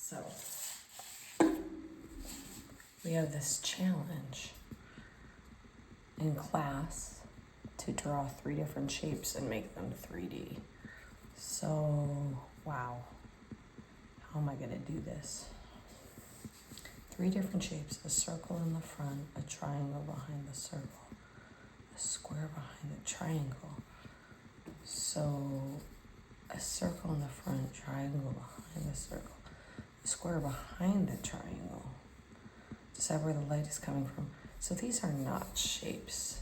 So we have this challenge in class to draw 3 different shapes and make them 3D. So, wow, how am I gonna do this? 3 different shapes, a circle in the front, a triangle behind the circle, a square behind the triangle. So, a circle in the front, triangle behind the circle, a square behind the triangle. Decide where the light is coming from. So these are not shapes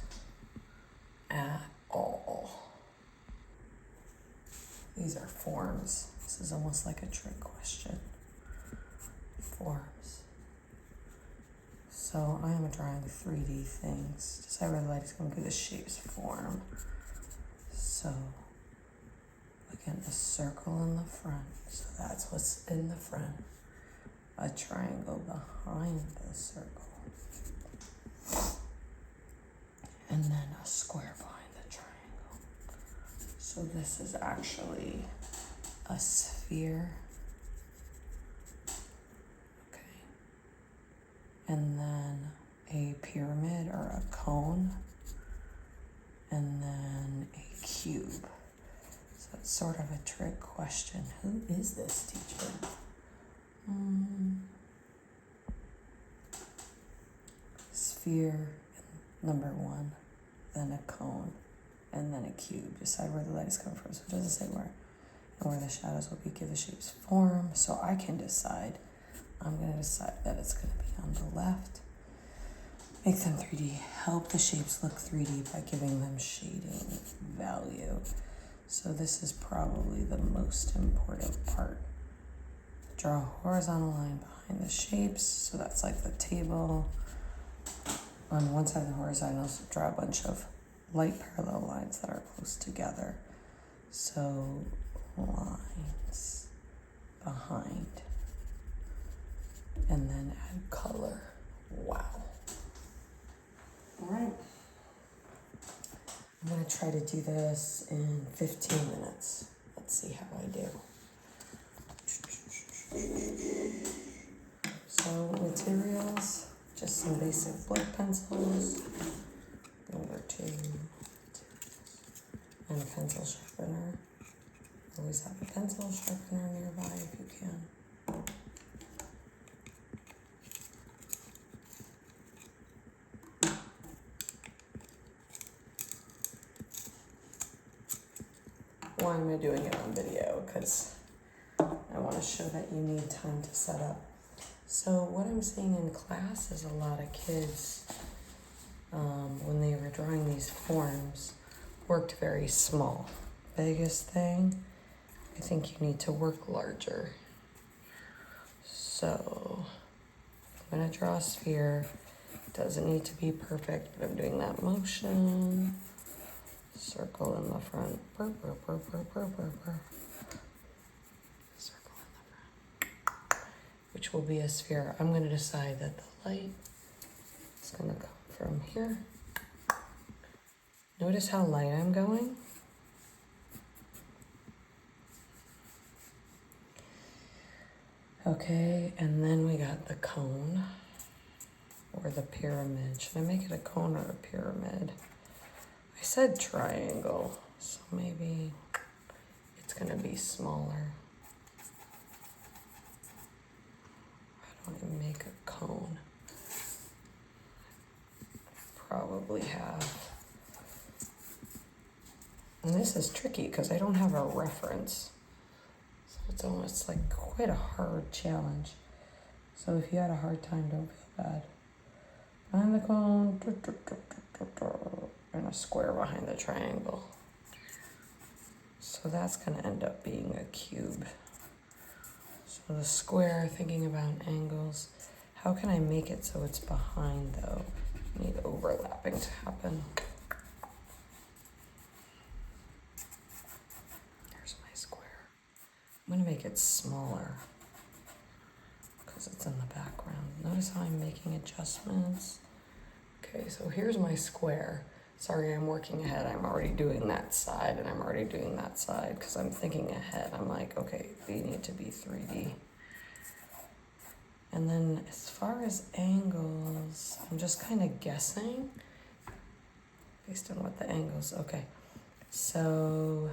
at all. These are forms. This is almost like a trick question. Forms. So I am drawing 3D things. Decide where the light is coming through. The shape's form. So again, a circle in the front. So that's what's in the front. A triangle behind the circle. And then a square behind the triangle. So this is actually a sphere. Okay. And then a pyramid or a cone. And then a cube. So it's sort of a trick question. Who is this teacher? Sphere, number 1, then a cone, and then a cube. Decide where the light is coming from. So it doesn't say where, and where the shadows will be. Give the shapes form. So I can decide. I'm going to decide that it's going to be on the left. Make them 3D. Help the shapes look 3D by giving them shading value. So this is probably the most important part. Draw a horizontal line behind the shapes. So that's like the table. On one side of the horizontal, draw a bunch of light parallel lines that are close together. So lines behind. And then add color. Wow. All right. I'm going to try to do this in 15 minutes. Let's see how I do. So materials, just some basic blood pencils, number 2, and a pencil sharpener. Always have a pencil sharpener nearby if you can. Why am I doing it on video? Because I want to show that you need time to set up. So what I'm seeing in class is a lot of kids, when they were drawing these forms, worked very small. Biggest thing, I think you need to work larger. So I'm going to draw a sphere. It doesn't need to be perfect, but I'm doing that motion. Circle in the front. Circle in the front. Which will be a sphere. I'm going to decide that the light is going to come from here. Notice how light I'm going. Okay, and then we got the cone or the pyramid. Should I make it a cone or a pyramid? I said triangle, so maybe it's going to be smaller. How do I make a cone? Probably have. And this is tricky because I don't have a reference. So it's almost like quite a hard challenge. So if you had a hard time, don't feel bad. Behind the cone, and a square behind the triangle. So that's going to end up being a cube. So the square, thinking about angles. How can I make it so it's behind though? I need overlapping to happen. Here's my square. I'm going to make it smaller because it's in the background. Notice how I'm making adjustments. Okay, so here's my square. Sorry, I'm working ahead. I'm already doing that side and I'm already doing that side because I'm thinking ahead. I'm like, okay, they need to be 3D. And then as far as angles, I'm just kind of guessing based on what the angles, okay. So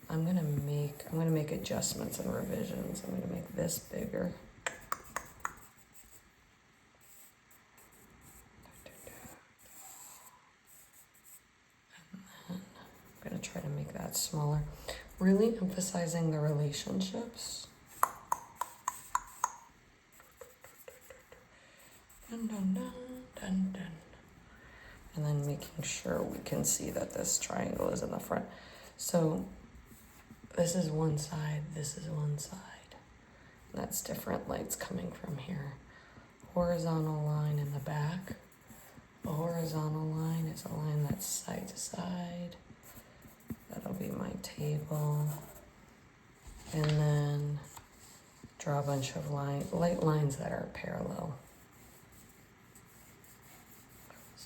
I'm gonna make adjustments and revisions. I'm gonna make this bigger. I'm gonna try to make that smaller. Really emphasizing the relationships. Dun, dun, dun, dun, dun. And then making sure we can see that this triangle is in the front. So this is one side, this is one side. And that's different lights coming from here. Horizontal line in the back. A horizontal line is a line that's side to side. That'll be my table. And then draw a bunch of light lines that are parallel.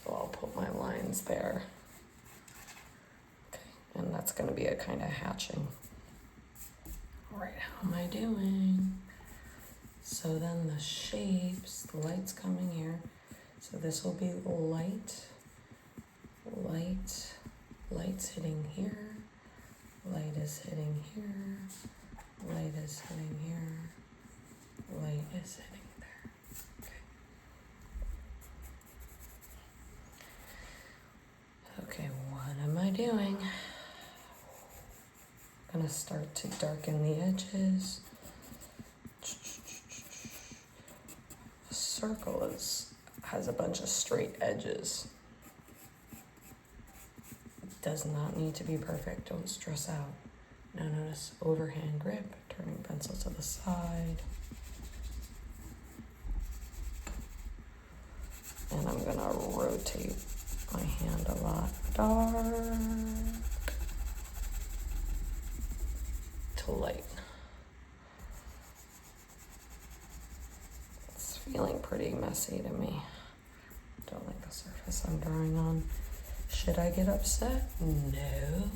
So I'll put my lines there. Okay, and that's gonna be a kind of hatching. All right, how am I doing? So then the shapes, the light's coming here. So this will be light, light, light's hitting here, light is hitting here, light is hitting here, light is hitting there. Okay, what am I doing? I'm gonna start to darken the edges. A circle has a bunch of straight edges. It does not need to be perfect, don't stress out. Now notice overhand grip, turning pencil to the side. And I'm gonna rotate my hand a lot. Dark to light. It's feeling pretty messy to me. Don't like the surface I'm drawing on. Should I get upset? No.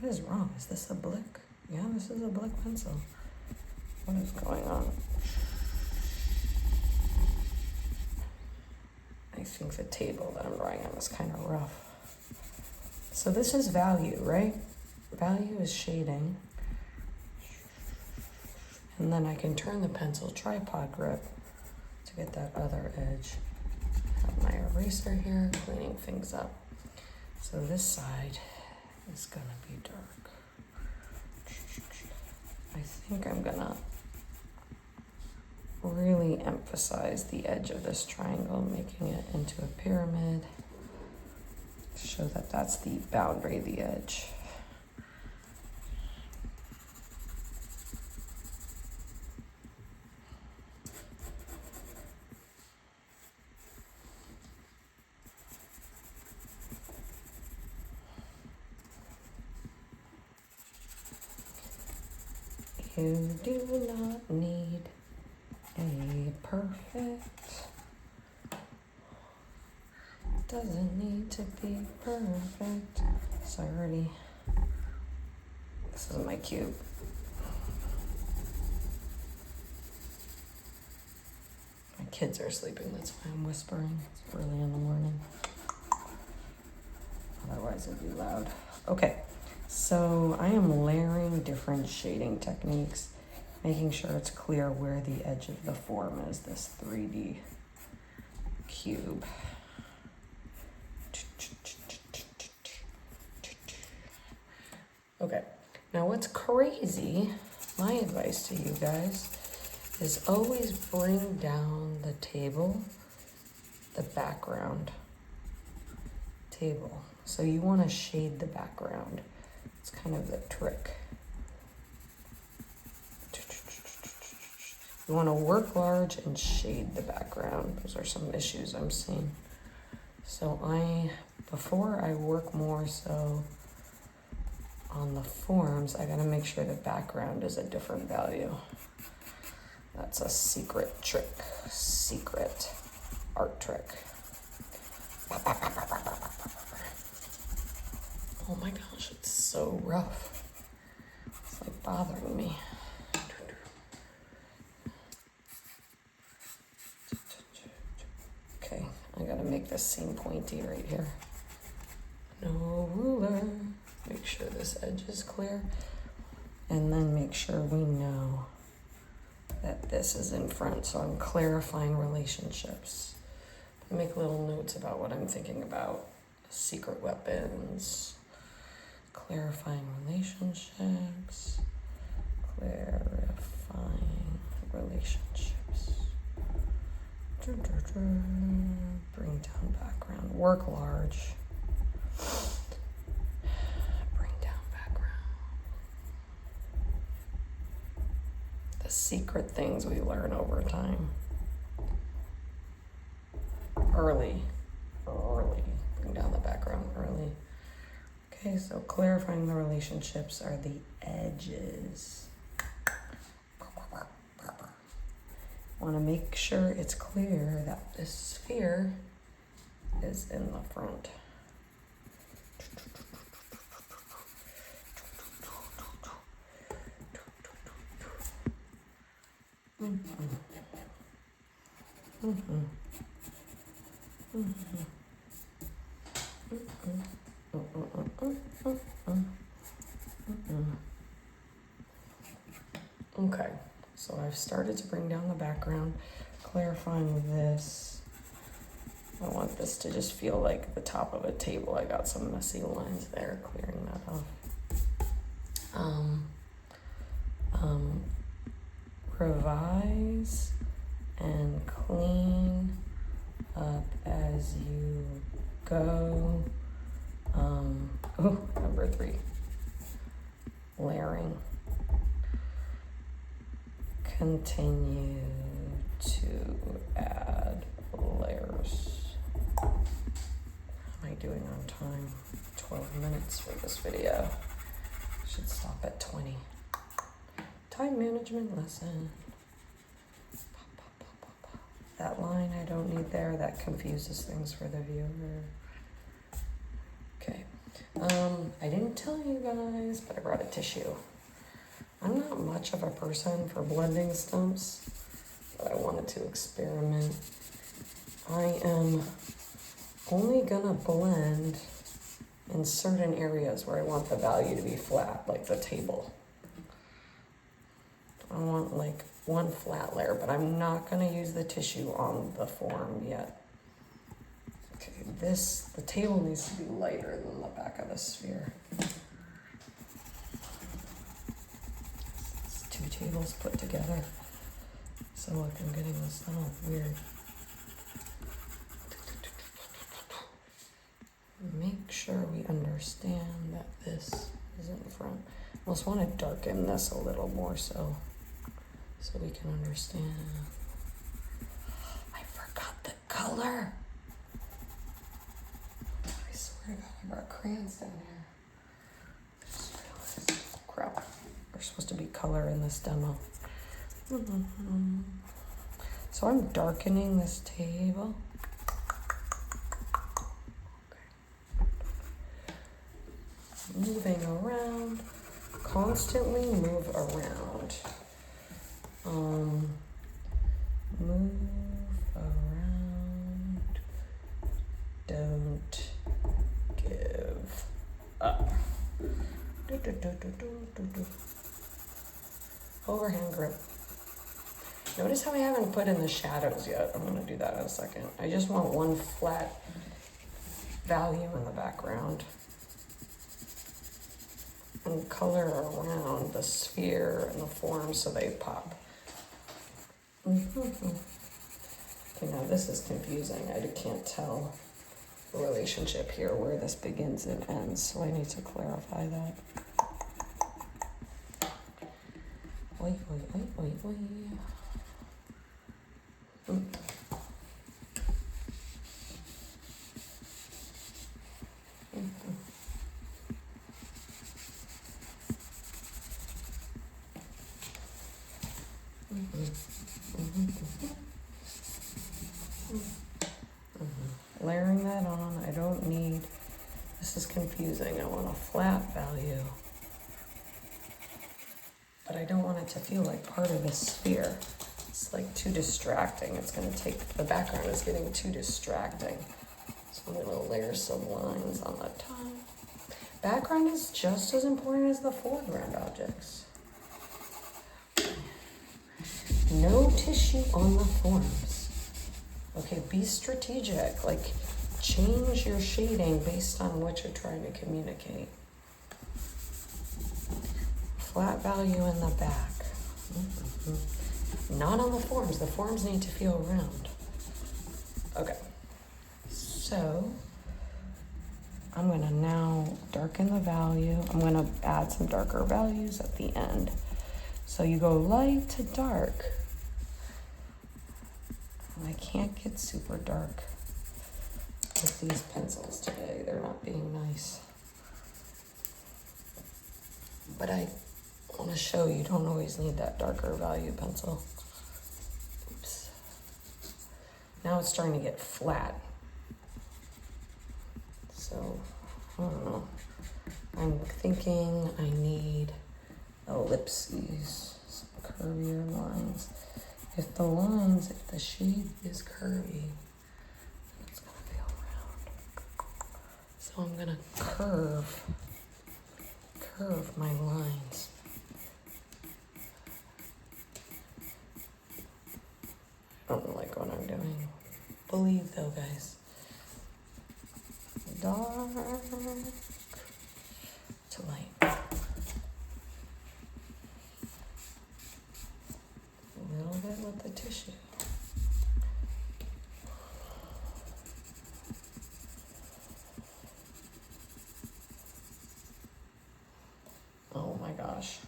What is wrong? Is this a Blick? Yeah, this is a Blick pencil. What is going on? I think the table that I'm drawing on is kind of rough. So this is value, right? Value is shading. And then I can turn the pencil tripod grip to get that other edge. Have my eraser here, cleaning things up. So this side is gonna be dark. I think I'm gonna really emphasize the edge of this triangle, making it into a pyramid. Show that that's the boundary, the edge. You do not need a perfect, doesn't need to be perfect. Sorry, this is my cube. My kids are sleeping, that's why I'm whispering. It's early in the morning. Otherwise it'd be loud. Okay, so I am layering different shading techniques, making sure it's clear where the edge of the form is, this 3D cube. Okay, now what's crazy, my advice to you guys, is always bring down the table, the background table. So you want to shade the background. It's kind of the trick. You want to work large and shade the background. Those are some issues I'm seeing. So before I work more so on the forms, I gotta make sure the background is a different value. That's a secret trick, secret art trick. Oh my gosh, it's so rough. It's like bothering me. this seem pointy right here. No ruler. Make sure this edge is clear. And then make sure we know that this is in front. So I'm clarifying relationships. Make little notes about what I'm thinking about. Secret weapons. Clarifying relationships. Clarifying relationships. Bring down background. Work large. Bring down background. The secret things we learn over time. Early. Bring down the background early. Okay, so clarifying the relationships are the edges. Want to make sure it's clear that this sphere is in the front. Okay, so I've started to bring down the background, clarifying this. I want this to just feel like the top of a table. I got some messy lines there, clearing that off. Revise and clean up as you go. Number 3, layering. Continue to add layers. How am I doing on time? 12 minutes for this video. Should stop at 20. Time management lesson. That line I don't need there. That confuses things for the viewer. Okay. I didn't tell you guys, but I brought a tissue. I'm not much of a person for blending stumps, but I wanted to experiment. I am only gonna blend in certain areas where I want the value to be flat, like the table. I want like one flat layer, but I'm not gonna use the tissue on the form yet. Okay, the table needs to be lighter than the back of the sphere. It's 2 tables put together. So look, I'm getting this little weird. Make sure we understand that this is in front. I almost want to darken this a little more so we can understand. I forgot the color. I swear to God, I brought crayons down here. I just realized. Crap. There's supposed to be color in this demo. So I'm darkening this table. Moving around, constantly move around. Move around, don't give up. Overhand grip. Notice how I haven't put in the shadows yet. I'm gonna do that in a second. I just want one flat value in the background. And color around the sphere and the form so they pop. Okay, now this is confusing. I can't tell the relationship here where this begins and ends, so I need to clarify that. Oi, oi, oi, oi, oi. Layering that on, I don't need, this is confusing. I want a flat value, but I don't want it to feel like part of the sphere. It's like too distracting. It's gonna take, the background is getting too distracting. So I'm gonna layer some lines on the top. Background is just as important as the foreground objects. No tissue on the forms. Okay, be strategic. Like, change your shading based on what you're trying to communicate. Flat value in the back. Not on the forms. The forms need to feel round. Okay, so I'm gonna now darken the value. I'm gonna add some darker values at the end. So you go light to dark. And I can't get super dark with these pencils today. They're not being nice. But I want to show you don't always need that darker value pencil. Oops. Now it's starting to get flat. So, I don't know. I'm thinking I need ellipses, some curvier lines. If the shade is curvy, it's gonna feel round. So I'm gonna curve my lines. I don't like what I'm doing. Believe though, guys. Dark to light. A little bit with the tissue. Oh my gosh.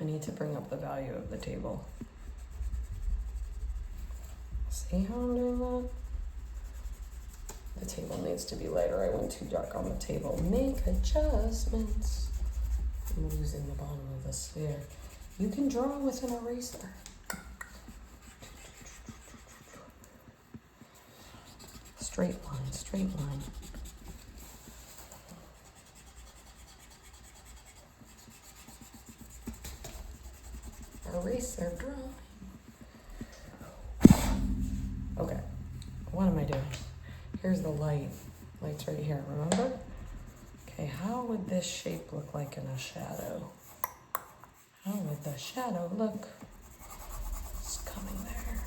I need to bring up the value of the table. See how I'm doing that? The table needs to be lighter. I went too dark on the table. Make adjustments. I'm losing the bottom of the sphere. You can draw with an eraser. Straight line, straight line. Eraser drawing. Okay, what am I doing? Here's the light. Light's right here, remember? Okay, how would this shape look like in a shadow? How would the shadow look? It's coming there.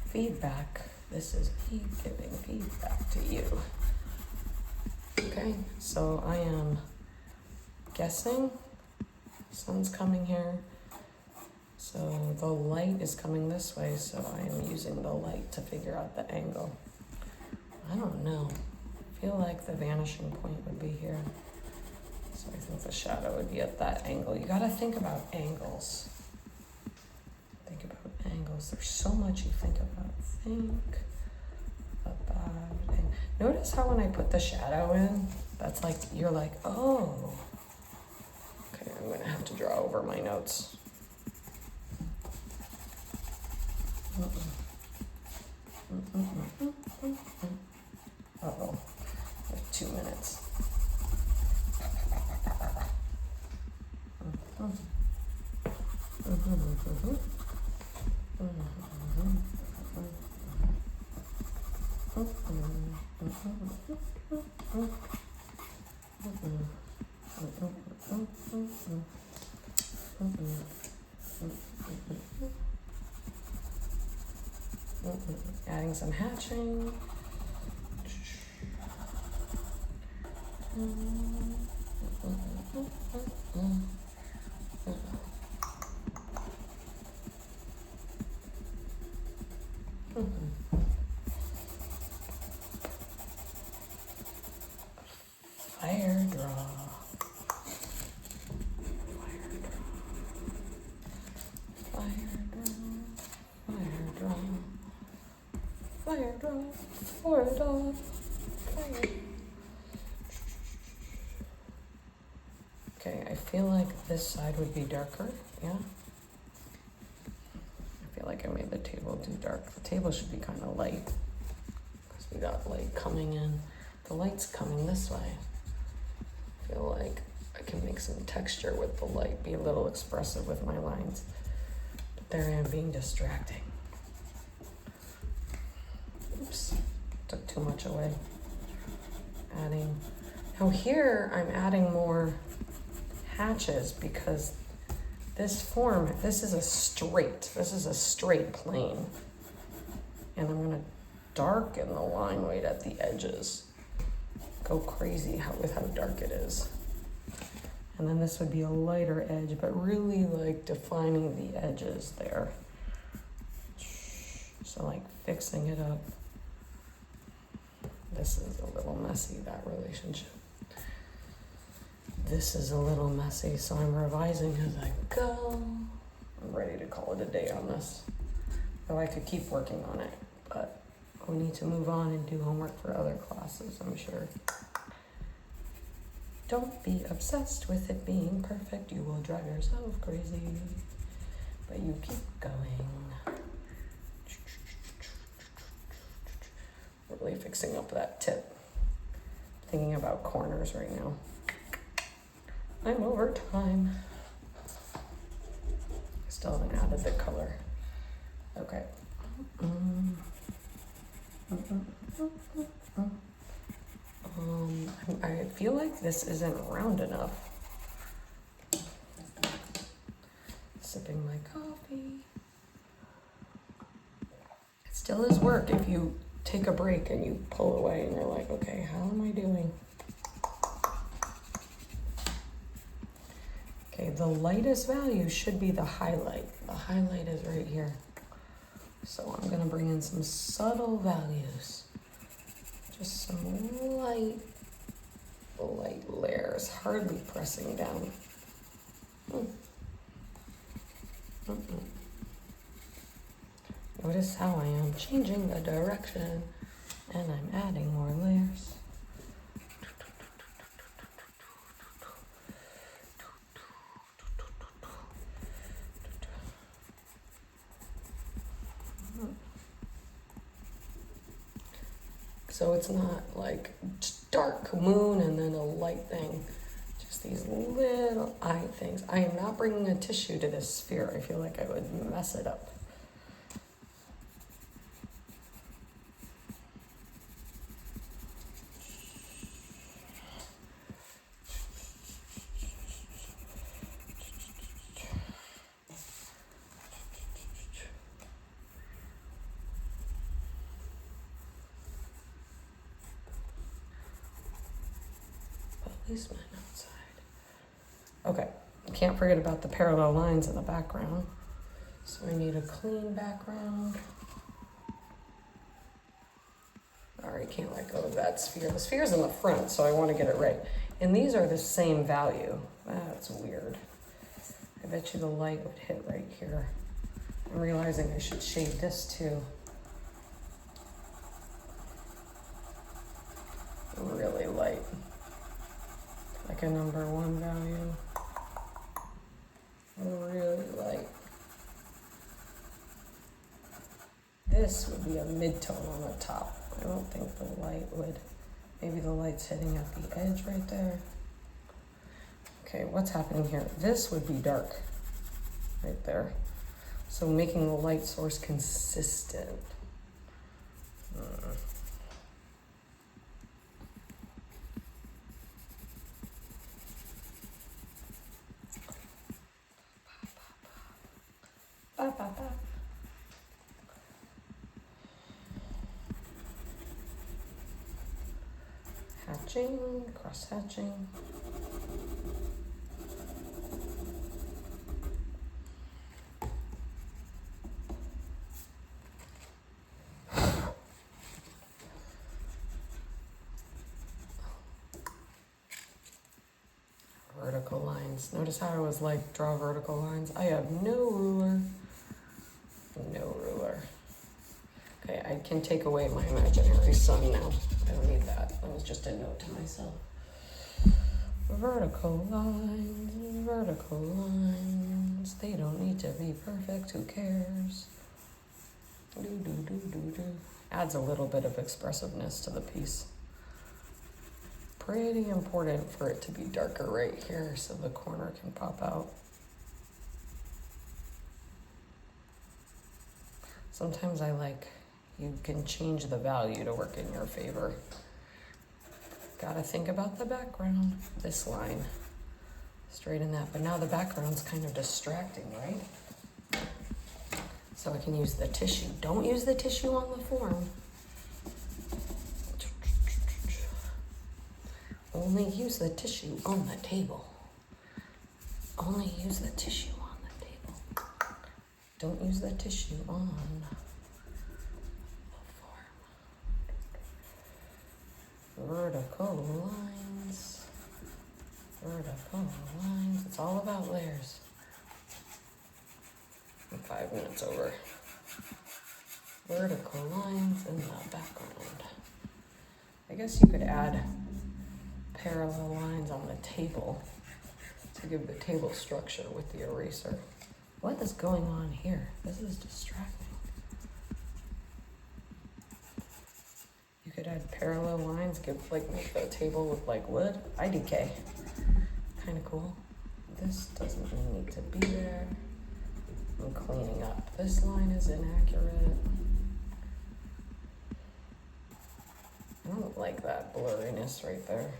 Feedback. This is me giving feedback to you. Okay, so I am guessing sun's coming here. So the light is coming this way, so I am using the light to figure out the angle. I don't know. I feel like the vanishing point would be here. So I think the shadow would be at that angle. You gotta think about angles. Think about angles. There's so much you think about. Think about it. Notice how when I put the shadow in, that's like, you're like, oh. Okay, I'm gonna have to draw over my notes. Uh-oh, I have 2 minutes. Adding some hatching. Fire draw. Fire draw, fire draw, fire. Okay, I feel like this side would be darker, yeah? I feel like I made the table too dark. The table should be kind of light because we got light coming in. The light's coming this way. I feel like I can make some texture with the light, be a little expressive with my lines. There I am being distracting. Oops, took too much away. Adding, now here I'm adding more hatches because this form, this is a straight plane. And I'm gonna darken the line weight at the edges. Go crazy with how dark it is. And then this would be a lighter edge, but really like defining the edges there. So like fixing it up. This is a little messy, that relationship. This is a little messy, so I'm revising as I go. I'm ready to call it a day on this. Though I could keep working on it, but we need to move on and do homework for other classes, I'm sure. Don't be obsessed with it being perfect. You will drive yourself crazy. But you keep going. Really fixing up that tip. Thinking about corners right now. I'm over time. Still haven't added the color. Okay. I feel like this isn't round enough. Sipping my coffee. It still is work if you take a break and you pull away and you're like, okay, how am I doing? Okay, the lightest value should be the highlight. The highlight is right here. So I'm gonna bring in some subtle values. Just some light layers, hardly pressing down. Notice how I am changing the direction and I'm adding more layers. So it's not like dark moon and then a light thing, just these little eye things. I am not bringing a tissue to this sphere. I feel like I would mess it up. Policeman outside. Okay, can't forget about the parallel lines in the background. So I need a clean background. All right, can't let go of that sphere. The sphere's in the front, so I want to get it right. And these are the same value. That's weird. I bet you the light would hit right here. I'm realizing I should shade this too. Really light. Like a number 1 value. Really light. This would be a mid-tone on the top. I don't think the light would. Maybe the light's hitting at the edge right there. Okay, what's happening here? This would be dark right there. So making the light source consistent. Hatching, cross hatching. Vertical lines. Notice how I was like, draw vertical lines. I have no ruler. No ruler. Okay, I can take away my imaginary sun now. I don't need that. That was just a note to myself. Vertical lines, vertical lines. They don't need to be perfect. Who cares? Do, do, do, do, do. Adds a little bit of expressiveness to the piece. Pretty important for it to be darker right here so the corner can pop out. Sometimes you can change the value to work in your favor. Gotta think about the background. This line, straighten that, but now the background's kind of distracting, right? So I can use the tissue. Don't use the tissue on the form. Only use the tissue on the table. Only use the tissue on the table. Don't use the tissue on the form. Vertical lines. Vertical lines. It's all about layers. I'm 5 minutes over. Vertical lines in the background. I guess you could add parallel lines on the table to give the table structure with the eraser. What is going on here? This is distracting. You could add parallel lines, make the table look like wood. IDK. Kind of cool. This doesn't need to be there. I'm cleaning up. This line is inaccurate. I don't like that blurriness right there.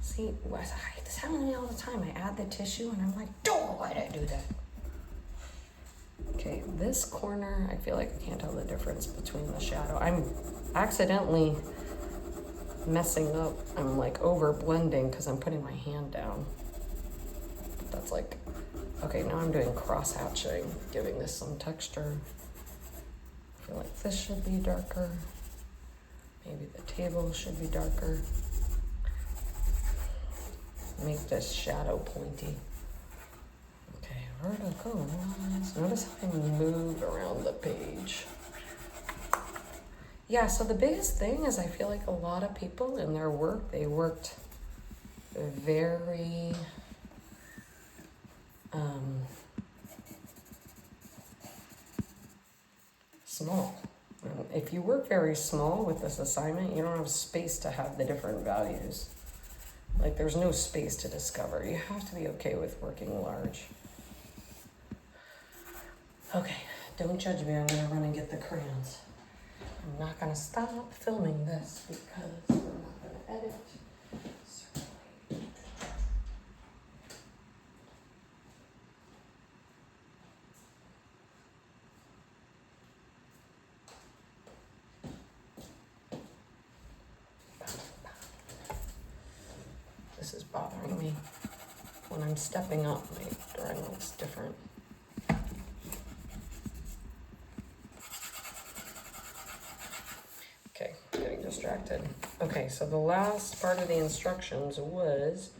See, this happens to me all the time. I add the tissue and I'm like, oh, why did I do that? Okay, this corner, I feel like I can't tell the difference between the shadow. I'm accidentally messing up. I'm like over blending because I'm putting my hand down. That's like, okay, now I'm doing cross hatching, giving this some texture. I feel like this should be darker. Maybe the table should be darker. Make this shadow pointy. Okay, vertical lines. Notice how I move around the page. Yeah, so the biggest thing is I feel like a lot of people in their work, they worked very small. If you work very small with this assignment, you don't have space to have the different values. Like there's no space to discover. You have to be okay with working large. Okay, don't judge me. I'm gonna run and get the crayons. I'm not gonna stop filming this because we're not gonna edit. This is bothering me. When I'm stepping up, my drawing looks different. Okay, getting distracted. Okay, so the last part of the instructions was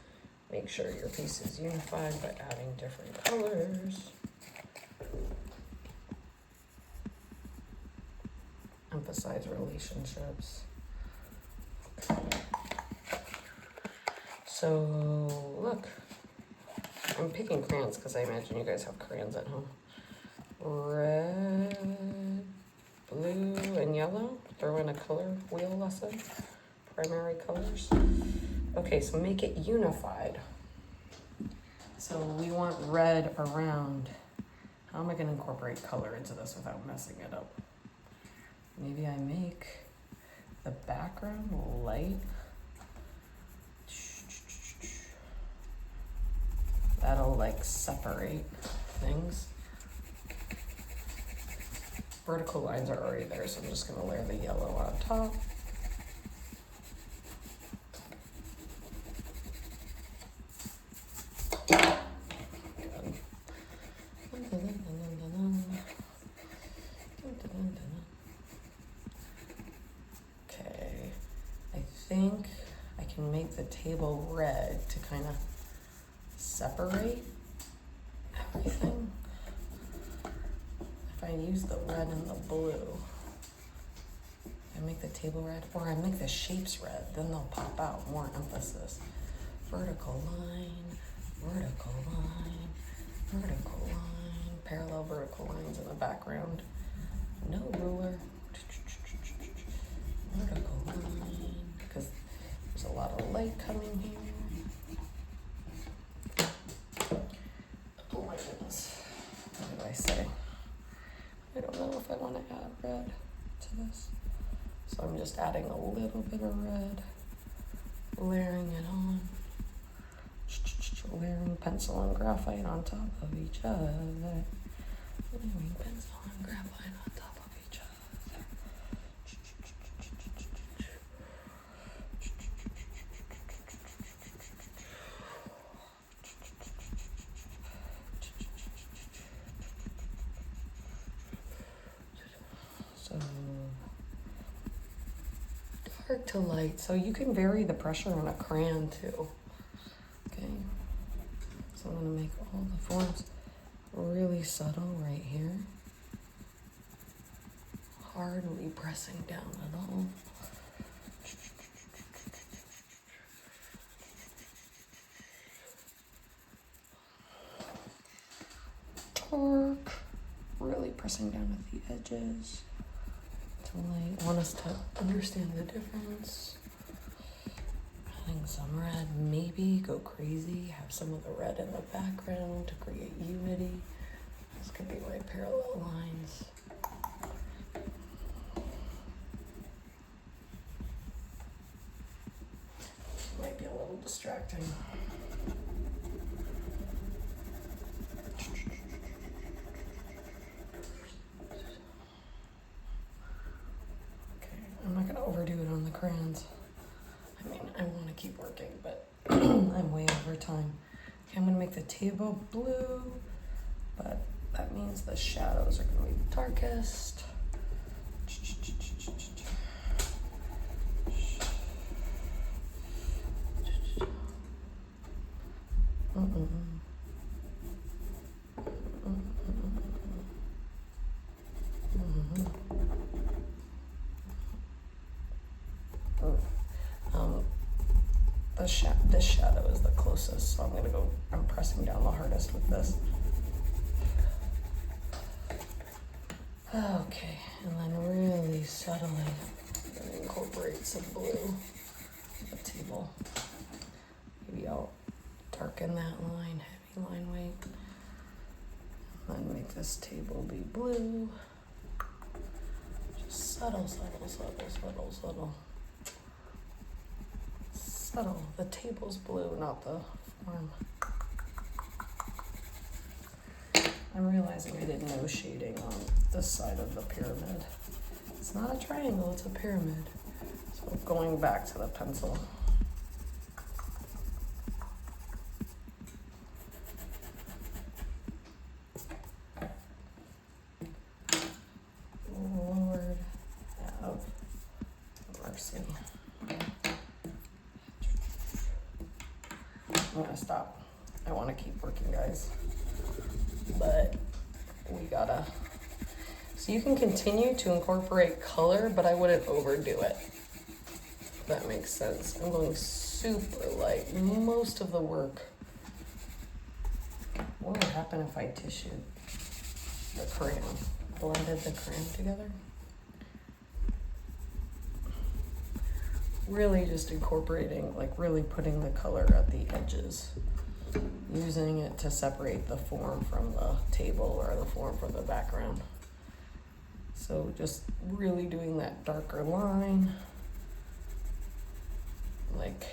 make sure your piece is unified by adding different colors. Emphasize relationships. So, look, I'm picking crayons because I imagine you guys have crayons at home. Red, blue, and yellow. Throw in a color wheel lesson. Primary colors. Okay, so make it unified. So we want red around. How am I going to incorporate color into this without messing it up? Maybe I make the background light. That'll like separate things. Vertical lines are already there, so I'm just gonna layer the yellow on top. Okay, I think I can make the table red to kind of separate everything. If I use the red and the blue, I make the table red, or I make the shapes red, then they'll pop out, more emphasis. Vertical line, vertical line, vertical line, parallel vertical lines in the background. No ruler. Vertical line, because there's a lot of light coming here. Oh my goodness. What did I say? I don't just adding a little bit of red, layering it on, layering pencil and graphite on top of each other, layering pencil and graphite on top of each other. So dark to light, so you can vary the pressure on a crayon too. Okay, so I'm gonna make all the forms really subtle right here, hardly pressing down at all. Dark, really pressing down at the edges. I want us to understand the difference. Adding some red, maybe go crazy, have some of the red in the background to create unity. This could be my parallel lines. Might be a little distracting. I'm not gonna overdo it on the crayons. I mean, I wanna keep working, but I'm way over time. Okay, I'm gonna make the table blue, but that means the shadows are gonna be darkest. This shadow is the closest, so I'm pressing down the hardest with this. Okay, and then really subtly incorporate some blue on the table. Maybe I'll darken that line, heavy line weight. And then make this table be blue. Just subtle, subtle, subtle, subtle, subtle. Subtle. The table's blue, not the form. I'm realizing I did no shading on this side of the pyramid. It's not a triangle, it's a pyramid. So going back to the pencil. Lord have mercy. I'm gonna stop. I want to keep working, guys, but we gotta. So you can continue to incorporate color, but I wouldn't overdo it. If that makes sense. I'm going super light most of the work. What would happen if I tissued the crayon? Blended the crayon together? Really just incorporating, like really putting the color at the edges, using it to separate the form from the table or the form from the background. So just really doing that darker line, like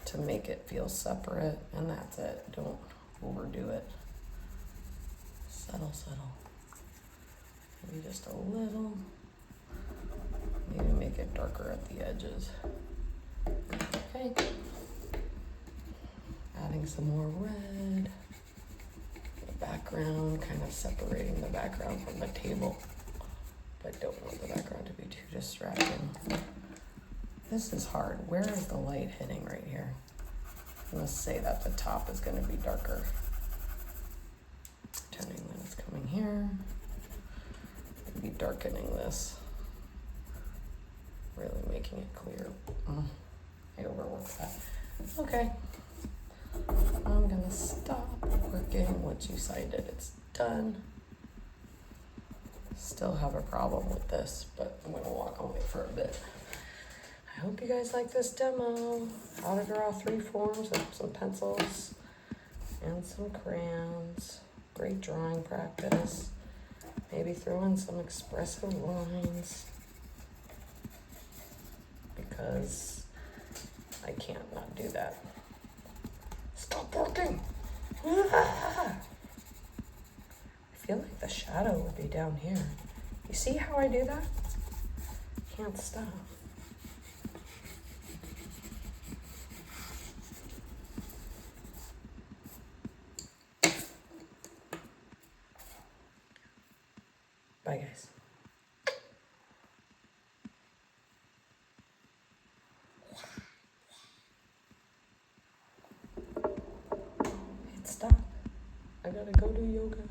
to make it feel separate, and that's it. Don't overdo it. Subtle, subtle. Maybe just a little. Maybe make it darker at the edges. Okay. Adding some more red. The background, kind of separating the background from the table. But don't want the background to be too distracting. This is hard. Where is the light hitting right here? I'm gonna say that the top is gonna be darker. Pretending that it's coming here. Maybe darkening this. Really making it clear. I overworked that. Okay. I'm gonna stop working. Once you signed it, it's done. Still have a problem with this, but I'm gonna walk away for a bit. I hope you guys like this demo. How to draw 3 forms with some pencils and some crayons. Great drawing practice. Maybe throw in some expressive lines. because I can't not do that. Stop working! I feel like the shadow would be down here. You see how I do that? Can't stop. Bye, guys. It's stuck. I gotta go do yoga.